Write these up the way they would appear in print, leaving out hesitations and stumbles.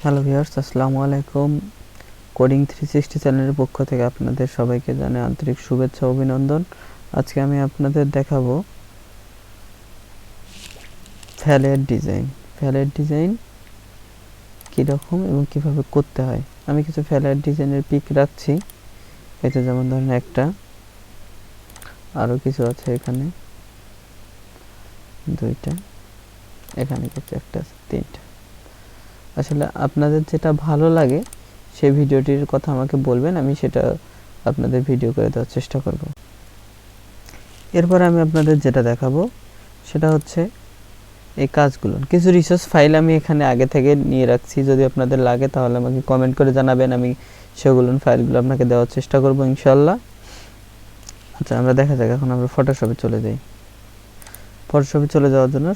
Hello viewers, আসসালামু আলাইকুম। Coding 360 চ্যানেলের পক্ষ থেকে আপনাদের সবাইকে জানাই আন্তরিক শুভেচ্ছা ও অভিনন্দন। আজকে আমি আপনাদের দেখাবো ফ্যালের ডিজাইন কীরকম এবং কিভাবে করতে হয়। আমি কিছু ফ্যালের ডিজাইনের পিক রাখছি, এতে যেমন ধরেন একটা, আরও কিছু আছে, এখানে দুইটা, এখানে কিছু একটা আছে, তিনটা। আসলে আপনাদের যেটা ভালো লাগে সেই ভিডিওটির কথা আমাকে বলবেন, আমি সেটা আপনাদের ভিডিও করে দেওয়ার চেষ্টা করব। এরপর আমি আপনাদের যেটা দেখাবো সেটা হচ্ছে এই কাজগুলো। কিছু রিসোর্স ফাইল আমি এখানে আগে থেকে নিয়ে রাখছি, যদি আপনাদের লাগে তাহলে আমাকে কমেন্ট করে জানাবেন, আমি সেগুলো ফাইলগুলো আপনাকে দেওয়ার চেষ্টা করব ইনশাল্লাহ। আচ্ছা, আমরা দেখা যাক। এখন আমরা ফটোশপে চলে যাই। ফটোশপে চলে যাওয়ার জন্য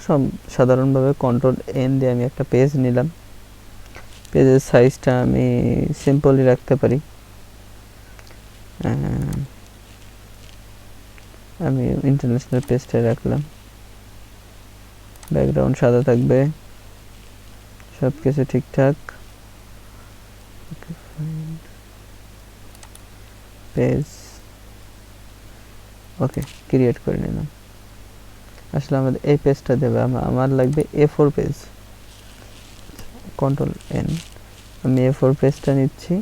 সাধারণভাবে Ctrl+N দিয়ে আমি একটা পেজ নিলাম। পেজের সাইজটা আমি সিম্পলই রাখতে পারি, আমি ইন্টারন্যাশনাল পেজটাই রাখলাম। ব্যাকগ্রাউন্ড সাদা থাকবে, সব কিছু ঠিকঠাক। পেজ ওকে, ক্রিয়েট করে নিলাম। আসলে আমাদের এই পেজটা দেবে, আমার লাগবে A4 পেজ। Ctrl+N, আমি A4 পেজটা নিচ্ছি,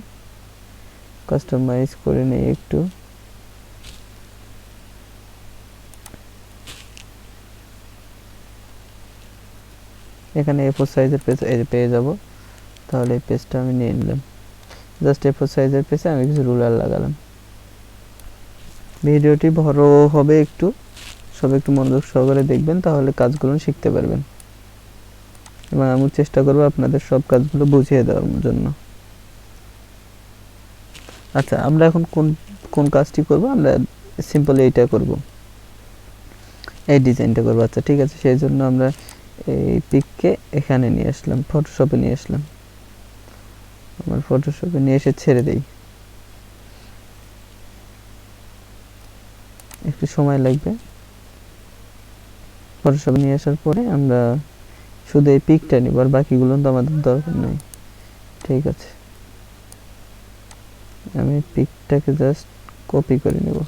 কাস্টমাইজ করে নিই একটু। এখানে A4 সাইজের পেজ পেয়ে যাব, তাহলে এই পেজটা আমি নিয়ে নিলাম। জাস্ট A4 সাইজের পেজে আমি কিছু রুলার লাগালাম। ভিডিওটি বড় হবে একটু, সব একটু মনোযোগ সহকারে দেখবেন, তাহলে কাজগুলো শিখতে পারবেন এবং আমি চেষ্টা করব আপনাদের সব কাজগুলো বুঝিয়ে দেওয়ার জন্য। আচ্ছা, আমরা এখন কোন কাজটি করব? আমরা সিম্পলি এইটা করব, এই ডিজাইনটা করব। আচ্ছা ঠিক আছে, সেই জন্য আমরা এই পিককে এখানে নিয়ে আসলাম, ফটোশপে নিয়ে আসলাম। আমার ফটোশপে নিয়ে এসে ছেড়ে দেই, একটু সময় লাগবে। ফটোশপে নিয়ে আসার পরে আমরা শুধু এই পিকটা নিব, আর বাকিগুলো তো আমাদের দরকার নেই। ঠিক আছে, আমি পিকটাকে জাস্ট কপি করে নেব,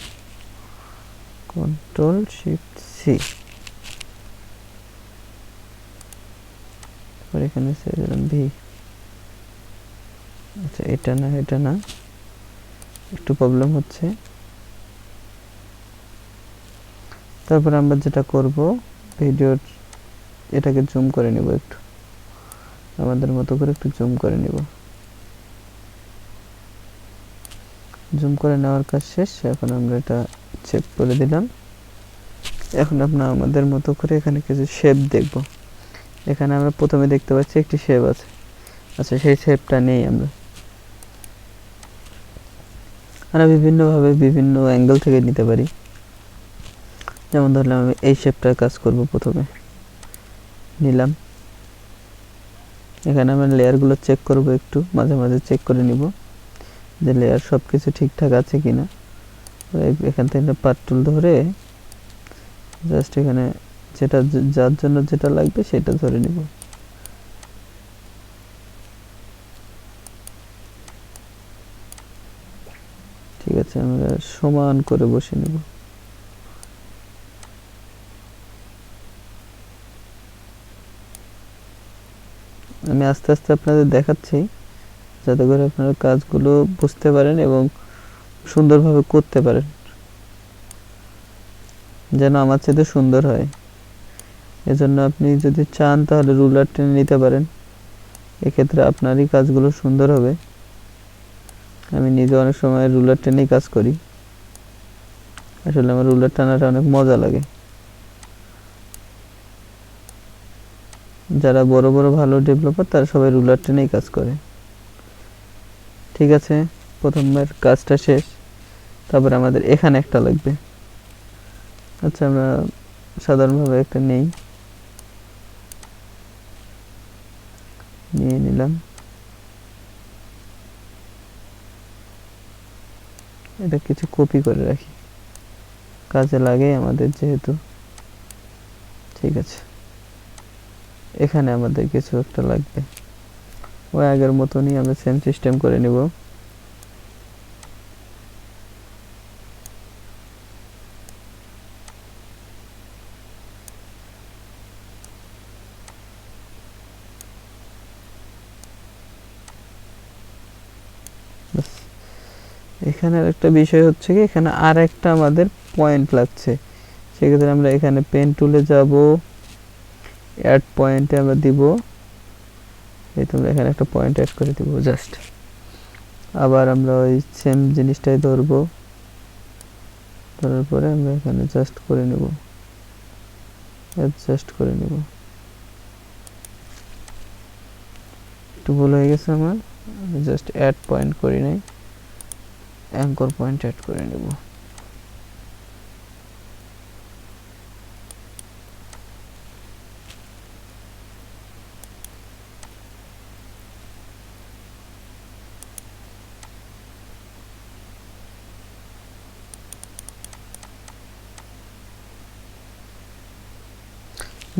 Ctrl+Shift+C, তারপর এখানে ছেড়ে দিলাম V। আচ্ছা, এটা না, একটু প্রবলেম হচ্ছে। তারপর আমরা যেটা করব, ভিডিওর এটাকে জুম করে নেব, একটু আমাদের মতো করে একটু জুম করে নেব। জুম করে নেওয়ার কাজ শেষ। এখন আমরা এটা চেক করে দিলাম। এখন আমরা আমাদের মতো করে এখানে কিছু শেপ দেখব। এখানে আমরা প্রথমে দেখতে পাচ্ছি একটি শেপ আছে। আচ্ছা, সেই শেপটা নেই আমরা বিভিন্নভাবে বিভিন্ন অ্যাঙ্গেল থেকে নিতে পারি। যেমন ধরলাম আমি এই শেপটার কাজ করব, প্রথমে নিলাম। এখানে আমরা লেয়ারগুলো চেক করব, একটু মাঝে মাঝে চেক করে নিব যে লেয়ার সব কিছু ঠিকঠাক আছে কিনা। এখান থেকে পার্ট টুল ধরে জাস্ট এখানে যেটা যার জন্য যেটা লাগবে সেটা ধরে নিব। ঠিক আছে, আমরা সমান করে বসে নেব। আমি আস্তে আস্তে আপনাদের দেখাচ্ছি, যাতে করে আপনারা কাজগুলো বুঝতে পারেন এবং সুন্দরভাবে করতে পারেন, যেন আমার চেয়ে সুন্দর হয়। এজন্য আপনি যদি চান তাহলে রুলার টেনে নিতে পারেন, এক্ষেত্রে আপনারই কাজগুলো সুন্দর হবে। আমি নিজে অনেক সময় রুলার টেনেই কাজ করি, আসলে আমার রুলার টানাটা অনেক মজা লাগে। যারা বড় বড় ভালো ডেভেলপার তারা সবাই রুলার টেনেই কাজ করে। ঠিক আছে, প্রথমবার কাজটা শেষ। তারপরে আমাদের এখানে একটা লাগবে। আচ্ছা, আমরা সাধারণভাবে একটা নিয়ে নিলাম। এটা কিছু কপি করে রাখি, কাজে লাগে আমাদের যেহেতু। ঠিক আছে, এখানে আমাদের কিছু একটা লাগবে। ওই আগের মতনই আমরা সেম সিস্টেম করে নিব। এখানে একটা বিষয় হচ্ছে কি, এখানে আর একটা আমাদের পয়েন্ট লাগছে। সেক্ষেত্রে আমরা এখানে পেন টুলে যাব, অ্যাড পয়েন্টে আমরা দিব, এই তোমরা এখানে একটা পয়েন্ট অ্যাড করে দিব জাস্ট। আবার আমরা ওই সেম জিনিসটাই ধরবো, ধরার পরে আমরা এখানে জাস্ট করে নেব, অ্যাডজাস্ট করে নেব। একটু ভুল হয়ে গেছে আমার, জাস্ট অ্যাড পয়েন্ট করি নাই, অ্যাঙ্কর পয়েন্ট অ্যাড করে নেব।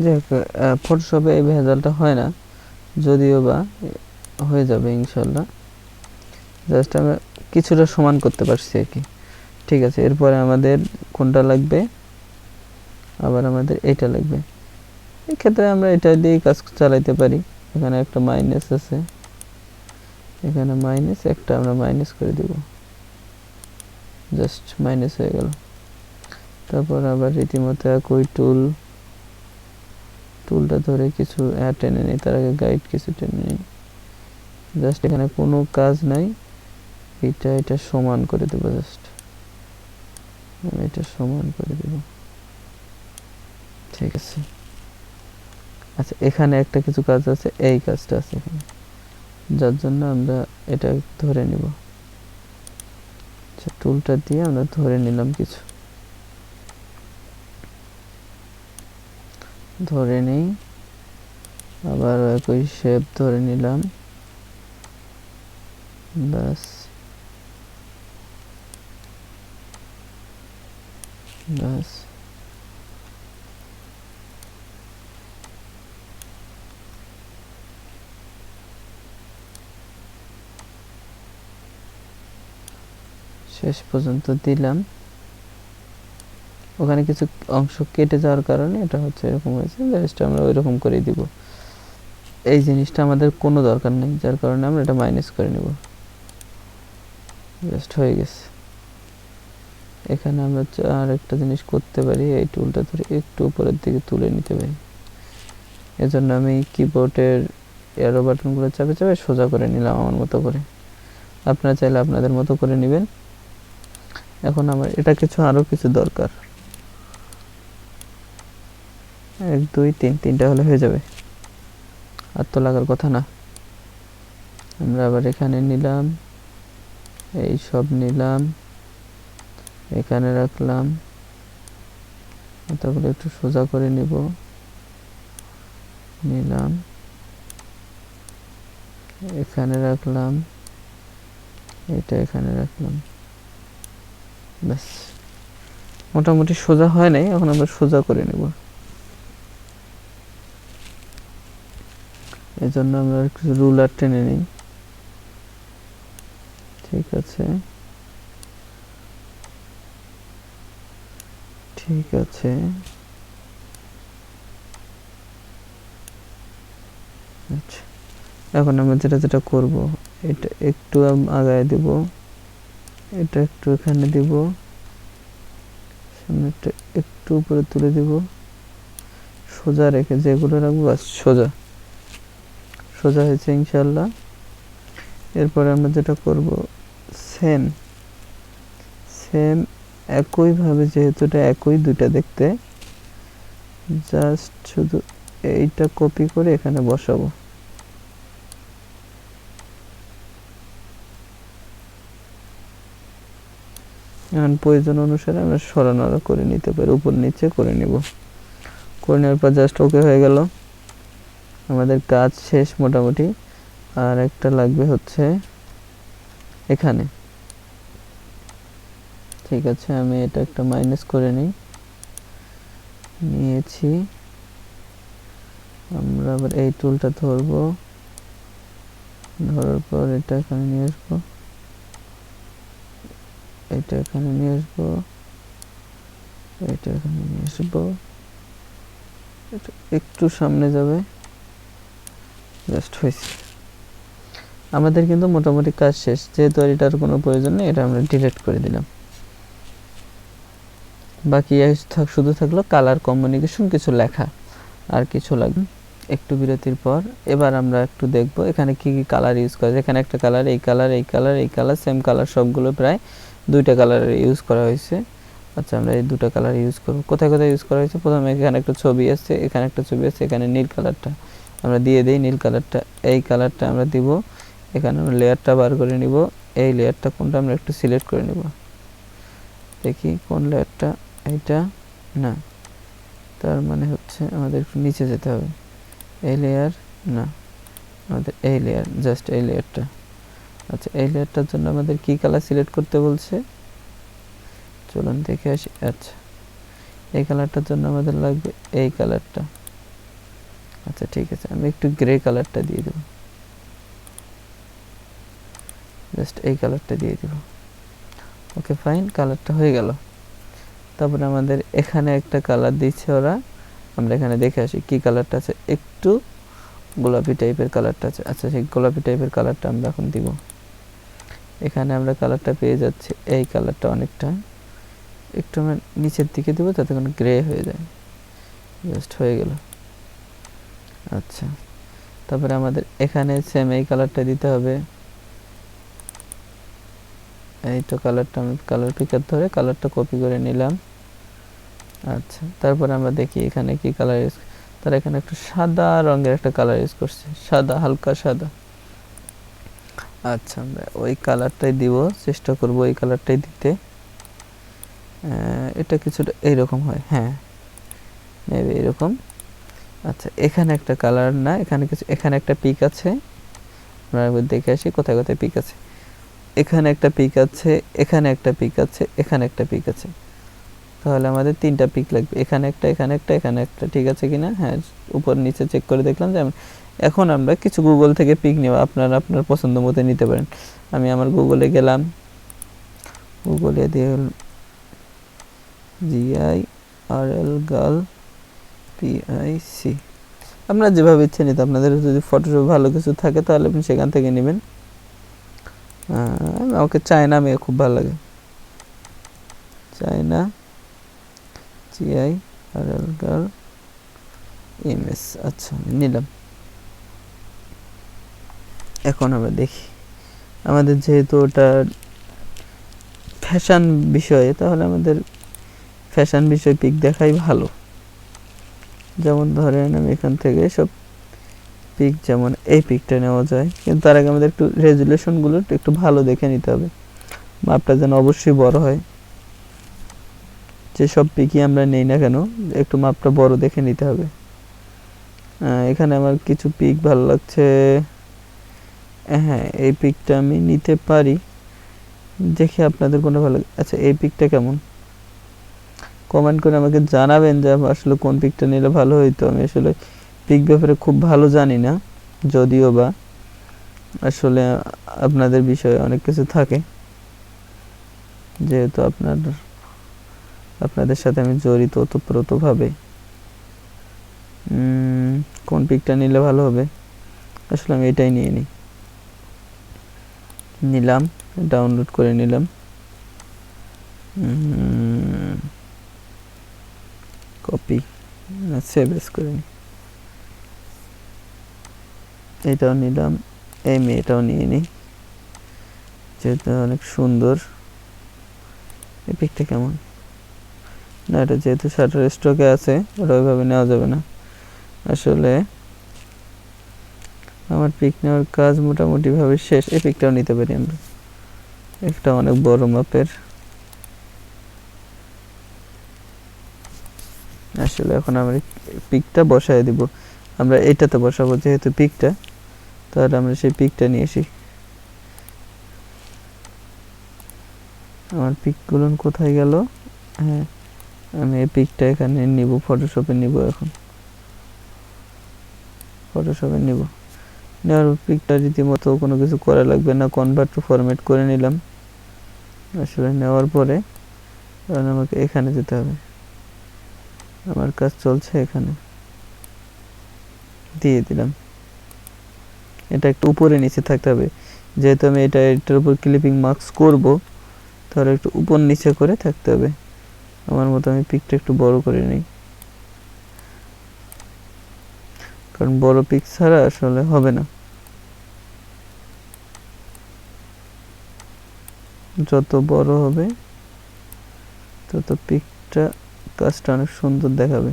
যাই হোক, ফটোশপে এই ভেজালটা হয় না, যদিও বা হয়ে যাবে ইনশাল্লাহ। জাস্ট আমরা কিছুটা সমান করতে পারছি আর কি। ঠিক আছে, এরপরে আমাদের কোনটা লাগবে, আবার আমাদের এটা লাগবে। এই ক্ষেত্রে আমরা এটা দিয়েই কাজ চালাইতে পারি। এখানে একটা মাইনাস আছে, এখানে মাইনাস, একটা আমরা মাইনাস করে দিব, জাস্ট মাইনাস হয়ে গেল। তারপর আবার রীতিমতো একই টুলটা ধরে কিছু টেনে নিই, তার আগে গাইড কিছু টেনে নিই। জাস্ট এখানে কোনো কাজ নাই, এটা সমান করে দেবো, জাস্ট এটা সমান করে দেব। ঠিক আছে, আচ্ছা এখানে একটা কিছু কাজ আছে, এই কাজটা আছে এখানে, যার জন্য আমরা এটা ধরে নিব। আচ্ছা, টুলটা দিয়ে আমরা ধরে নিলাম কিছু, ধরে নেই, আবার একই শেপ ধরে নিলাম, বাস বাস। শেষ পর্যন্ত দিলাম। ওখানে কিছু অংশ কেটে যাওয়ার কারণে এটা হচ্ছে এরকম হয়েছে, জাস্ট আমরা ওই রকম করে দিব। এই জিনিসটা আমাদের কোনো দরকার নেই, যার কারণে আমরা এটা মাইনাস করে নেব, জাস্ট হয়ে গেছে। এখানে আমরা আর একটা জিনিস করতে পারি, এই টুলটা ধরে একটু উপরের দিকে তুলে নিতে পারি। এজন্য আমি কিবোর্ডের অ্যারো বাটনগুলো চাপে চাপে সোজা করে নিলাম আমার মতো করে। আপনারা চাইলে আপনাদের মতো করে নেবেন। এখন আমার এটা আরও কিছু দরকার, 1 2 3, তিনটা হলে হয়ে যাবে, আর তো লাগার কথা না। আমরা আবার এখানে নিলাম, এই সব নিলাম, এখানে রাখলাম, তারপরে একটু সোজা করে নিলাম, এখানে রাখলাম, এটা এখানে রাখলাম, ব্যাস। মোটামুটি সোজা হয় নাই, এখন আমরা সোজা করে নেব। এই জন্য আমরা কিছু রুলার টেনে নিই। ঠিক আছে, ঠিক আছে, আচ্ছা এখন আমরা যেটা করব, এটা একটু আগায় দেব, এটা একটু এখানে দিব, সামনেটা একটু উপরে তুলে দিব, সোজা রেখে যেগুলো রাখবো বাস সোজা হয়েছে ইনশাল্লাহ। এরপরে আমরা যেটা করব, সেম একইভাবে, যেহেতু এটা একই দুইটা দেখতে, জাস্ট শুধু এইটা কপি করে এখানে বসাবো। এখন প্রয়োজন অনুসারে আমরা সরানোরা করে নিতে পারি, উপর নিচে করে নিব। করে নেওয়ার পর জাস্ট ওকে হয়ে গেল, আমাদের কাজ শেষ মোটামুটি। আর একটা লাগবে হচ্ছে এখানে। ঠিক আছে, আমি এটা একটা মাইনাস করে নিয়েছি। আমরা আবার এই টুলটা ধরবো, ধরার পর এটা এখানে নিয়ে আসবো, এটা এখানে নিয়ে আসবো, এটা এখানে নিয়ে আসবো, এটা একটু সামনে যাবে, জাস্ট হয়েছে। আমাদের কিন্তু মোটামুটি কাজ শেষ। যেহেতু এটার কোনো প্রয়োজন নেই, এটা আমরা ডিলিট করে দিলাম। বাকি শুধু থাকলো কালার কম্বিনেশন কিছু লেখা, আর কিছু লাগবে। একটু বিরতির পর এবার আমরা একটু দেখব এখানে কি কি কালার ইউজ করা যায়। এখানে একটা কালার, এই কালার, এই কালার, এই কালার, সেম কালার সবগুলো প্রায় দুইটা কালার ইউজ করা হয়েছে। আচ্ছা, আমরা এই দুটো কালার ইউজ করব। কোথায় কোথায় ইউজ করা হয়েছে? প্রথমে এখানে একটা ছবি আছে, এখানে একটা ছবি আছে, এখানে নীল কালারটা আমরা দিয়ে দিই। নীল কালারটা, এই কালারটা আমরা দিব। এখানে আমরা লেয়ারটা বার করে নিব। এই লেয়ারটা কোনটা আমরা একটু সিলেক্ট করে নিব, দেখি কোন লেয়ারটা। এইটা না, তার মানে হচ্ছে আমাদের একটু নিচে যেতে হবে। এই লেয়ার না, আমাদের এই লেয়ার, জাস্ট এই লেয়ারটা। আচ্ছা, এই লেয়ারটার জন্য আমাদের কি কালার সিলেক্ট করতে বলছে, চলুন দেখে আসি। আচ্ছা, এই কালারটার জন্য আমাদের লাগবে এই কালারটা। আচ্ছা ঠিক আছে, আমি একটু গ্রে কালারটা দিয়ে দেব, জাস্ট এই কালারটা দিয়ে দেব। ওকে ফাইন, কালারটা হয়ে গেল। তারপরে আমাদের এখানে একটা কালার দিচ্ছে ওরা, আমরা এখানে দেখে আসি কি কালারটা আছে। একটু গোলাপি টাইপের কালারটা আছে। আচ্ছা, সেই গোলাপি টাইপের কালারটা আমরা এখন দিব। এখানে আমরা কালারটা পেয়ে যাচ্ছি, এই কালারটা অনেকটা একটু আমরা নিচের দিকে দেবো যাতে কোনো গ্রে হয়ে যায়, জাস্ট হয়ে গেল। আচ্ছা, তারপরে আমাদের এখানে সেম এই কালারটা দিতে হবে। এই তো কালারটা, আমি কালার পিকার ধরে কালারটা কপি করে নিলাম। আচ্ছা, তারপরে আমরা দেখি এখানে কি কালার ইউজ, তারা এখানে একটু সাদা রঙের একটা কালার ইউজ করছে, সাদা, হালকা সাদা। আচ্ছা, আমরা ওই কালারটাই দিব, চেষ্টা করব ওই কালারটাই দিতে। এটা কিছুটা এইরকম হয়, হ্যাঁ মেবি এরকম। আচ্ছা, এখানে একটা কালার না, এখানে কিছু, এখানে একটা পিক আছে, আমরা একবার দেখে আসি কোথায় কোথায় পিক আছে। এখানে একটা পিক আছে, এখানে একটা পিক আছে, এখানে একটা পিক আছে। তাহলে আমাদের তিনটা পিক লাগবে, এখানে একটা, এখানে একটা, এখানে একটা। ঠিক আছে কিনা? হ্যাঁ, উপর নিচে চেক করে দেখলাম যে। এখন আমরা কিছু গুগল থেকে পিক নেব, আপনারা আপনার পছন্দ মতো নিতে পারেন। আমি আমার গুগলে গেলাম, গুগলে দিয়ে GIRL গার্ল PIC, আপনারা যেভাবে ইচ্ছে নিতে। আপনাদের যদি ফটোশপ ভালো কিছু থাকে তাহলে আপনি সেখান থেকে নেবেন। আমাকে চায়না মেয়ে খুব ভালো লাগে, চায়না GIRL গার্ল ইমেজ। আচ্ছা, আমি নিলাম। এখন আমরা দেখি, আমাদের যেহেতু ওটা ফ্যাশন বিষয়ে, তাহলে আমাদের ফ্যাশন বিষয় পিক দেখাই ভালো। যেমন ধরেন আমি এখান থেকে সব পিক, যেমন এই পিকটা নেওয়া যায়, কিন্তু তার আগে আমাদের একটু রেজুলেশনগুলো একটু ভালো দেখে নিতে হবে, মাপটা যেন অবশ্যই বড় হয়। যে সব পিকই আমরা নেই না কেন, একটু মাপটা বড় দেখে নিতে হবে। এখানে আমার কিছু পিক ভালো লাগছে, হ্যাঁ এই পিকটা আমি নিতে পারি, দেখি আপনাদের কোনটা ভালো লাগে। আচ্ছা, এই পিকটা কেমন, কমেন্ট করে আমাকে জানাবেন যে আসলে কোন পিকটা নিলে ভালো হইতো। আমি আসলে পিক ব্যাপারে খুব ভালো জানি না, যদিও বা আসলে আপনাদের বিষয়ে অনেক কিছু থাকে, যেহেতু আপনাদের সাথে আমি জড়িত ওতপ্রোতভাবে। কোন পিকটা নিলে ভালো হবে, আসলে আমি এটাই নিয়ে নিলাম, ডাউনলোড করে নিলাম। কপি, সেভ এস করে নিই। এটাও নিলাম, এই মেয়েটাও নিয়ে নিই, যেহেতু অনেক সুন্দর। এই পিকটা কেমন, না এটা যেহেতু শাটার স্টকে আছে, ওটা ওইভাবে নেওয়া যাবে না। আসলে আমার পিক নেওয়ার কাজ মোটামুটি ভাবে শেষ। এই পিকটাও নিতে পারি আমরা, একটা অনেক বড় মাপের। আসলে এখন আমরা পিকটা বসায় দিব, আমরা এটাতে বসাবো যেহেতু পিকটা, তাহলে আমরা সেই পিকটা নিয়ে আসি। আমার পিকগুলো কোথায় গেল, হ্যাঁ আমি এই পিকটা এখানে নিব, ফটোশপে নিব, এখন ফটোশপে নিব। নেওয়ার পিকটা রীতিমতো কোনো কিছু করা লাগবে না, কনভার্ট টু ফরম্যাট করে নিলাম। আসলে নেওয়ার পরে কারণ আমাকে এখানে যেতে হবে, আমার কাজ চলছে এখানে, দিয়ে দিলাম। এটা একটু উপরে নিচে থাকতে হবে, যেহেতু আমি এটার উপর ক্লিপিং মার্কস করব, তাহলে একটু উপর নিচে করে থাকতে হবে। আমার মতো আমি পিকটা একটু বড় করে নিই, কারণ বড় পিক ছাড়া আসলে হবে না। যত বড় হবে তত পিকটা কাজটা অনেক সুন্দর দেখাবে।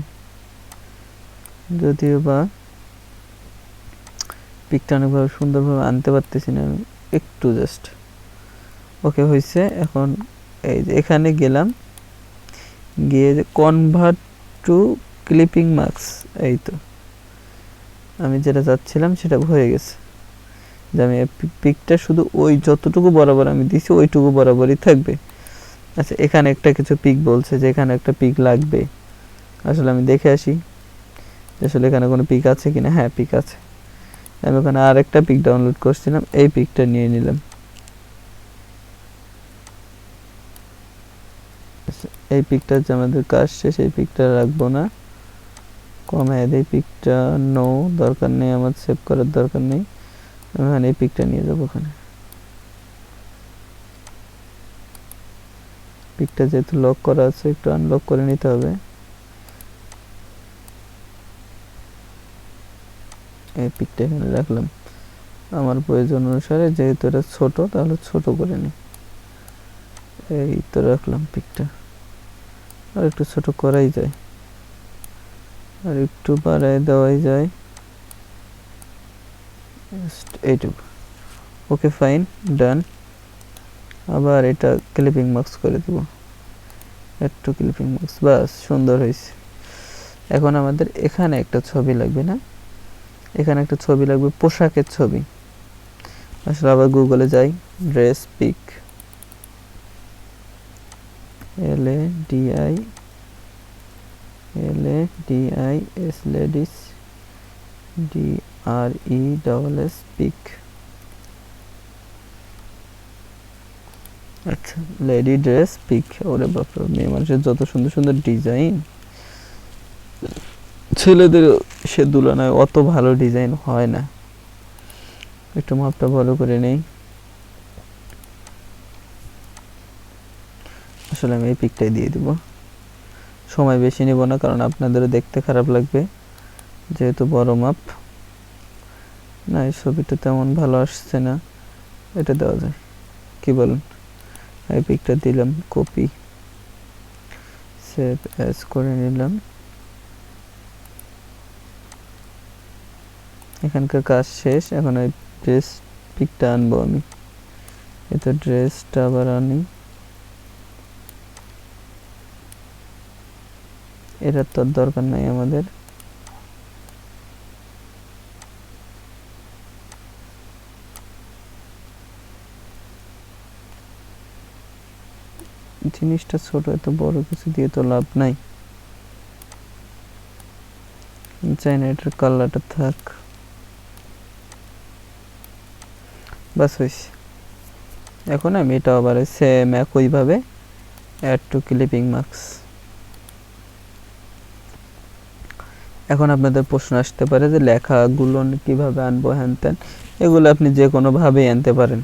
যদিও বা পিকটা অনেকভাবে সুন্দরভাবে আনতে পারতেছি না আমি, একটু জাস্ট ওকে হয়েছে। এখন এই যে এখানে গেলাম, গিয়ে যে কনভার্ট টু ক্লিপিং মার্কস, এই তো আমি যেটা চাচ্ছিলাম সেটা হয়ে গেছে, যে আমি পিকটা শুধু ওই যতটুকু বরাবর আমি দিছি ওইটুকু বরাবরই থাকবে। আচ্ছা, এখানে একটা কিছু পিক বলছে যে এখানে একটা পিক লাগবে। আসলে আমি দেখে আসি আসলে এখানে কোনো পিক আছে কিনা। হ্যাঁ, পিক আছে। আমি ওখানে আর একটা পিক ডাউনলোড করছিলাম, এই পিকটা নিয়ে নিলাম। এই পিকটা যে আমাদের কাজ শেষ, এই পিকটা রাখবো না, কমায় দেই পিকটা। নো, দরকার নেই, আমার সেভ করার দরকার নেই। আমি এই পিকটা নিয়ে যাবো ওখানে। পিকটা যেহেতু লক করা আছে, একটু আনলক করে নিতে হবে। এই পিকটা এখানে রাখলাম আমার প্রয়োজন অনুসারে, যেহেতু এটা ছোট তাহলে ছোট করে নিই। এই তো রাখলাম পিকটা, আর একটু ছোট করাই যায়, আর একটু বাড়ায় দেওয়াই যায়, এইটুকু। ওকে, ফাইন, ডান। আবার এটা ক্লিপিং মার্কস করে দেবো, একটু ক্লিপিং মার্কস, বাস, সুন্দর হয়েছে। এখন আমাদের এখানে একটা ছবি লাগবে না, এখানে একটা ছবি লাগবে, পোশাকের ছবি। আসলে আবার গুগলে যাই, dress pic, LADIS ladies, DRESS pic. আচ্ছা, লেডি ড্রেস পিক। ওরে বাপরে, মেয়ে মানুষের যত সুন্দর সুন্দর ডিজাইন, ছেলেদের সে তুলনায় অত ভালো ডিজাইন হয় না। একটু মাপটা ভালো করে নেই। আসলে আমি এই পিকটাই দিয়ে দিব, সময় বেশি নেব না, কারণ আপনাদেরও দেখতে খারাপ লাগবে যেহেতু বড় মাপ। না, এই ছবিটা তেমন ভালো আসছে না, এটা দেওয়া যায়, কি বলেন? এই পিকটা দিলাম, কপি, সেভ অ্যাজ করে নিলাম। এখানকার কাজ শেষ। এখন ওই ড্রেস পিকটা আনবো আমি, এটা ড্রেসটা আবার আনি। এটার তো দরকার নাই আমাদের, জিনিসটা ছোট, এত বড় কিছু দিয়ে তো লাভ নাই। চাই না এটার কালারটা থাক, বাস হয়েছে। এখন আমি এটা আবার সেম একইভাবে অ্যাড টু ক্লিপিং মার্কস। এখন আপনাদের প্রশ্ন আসতে পারে যে লেখাগুলো কিভাবে আনবো, হ্যান ত্যান। এগুলো আপনি যে কোনোভাবেই আনতে পারেন,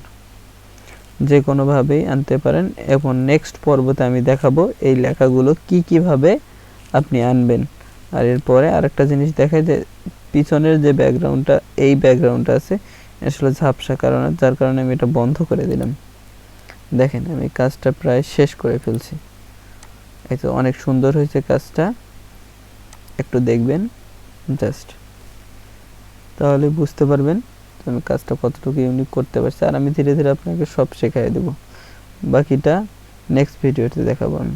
যে কোনোভাবেই আনতে পারেন। এখন নেক্সট পর্বতে আমি দেখাবো এই লেখাগুলো কিভাবে আপনি আনবেন। আর এরপরে আরেকটা জিনিস দেখায় যে পিছনের যে ব্যাকগ্রাউন্ডটা, এই ব্যাকগ্রাউন্ডটা আছে আসলে ঝাপসা, যার কারণে আমি এটা বন্ধ করে দিলাম। দেখেন আমি কাজটা প্রায় শেষ করে ফেলছি, এই তো অনেক সুন্দর হয়েছে কাজটা, একটু দেখবেন জাস্ট, তাহলে বুঝতে পারবেন আমি কাজটা কতটুকু ইউনিক করতে পারছি। আর আমি ধীরে ধীরে আপনাকে সব শেখাই দেব, বাকিটা নেক্সট ভিডিওতে দেখাবো আমি।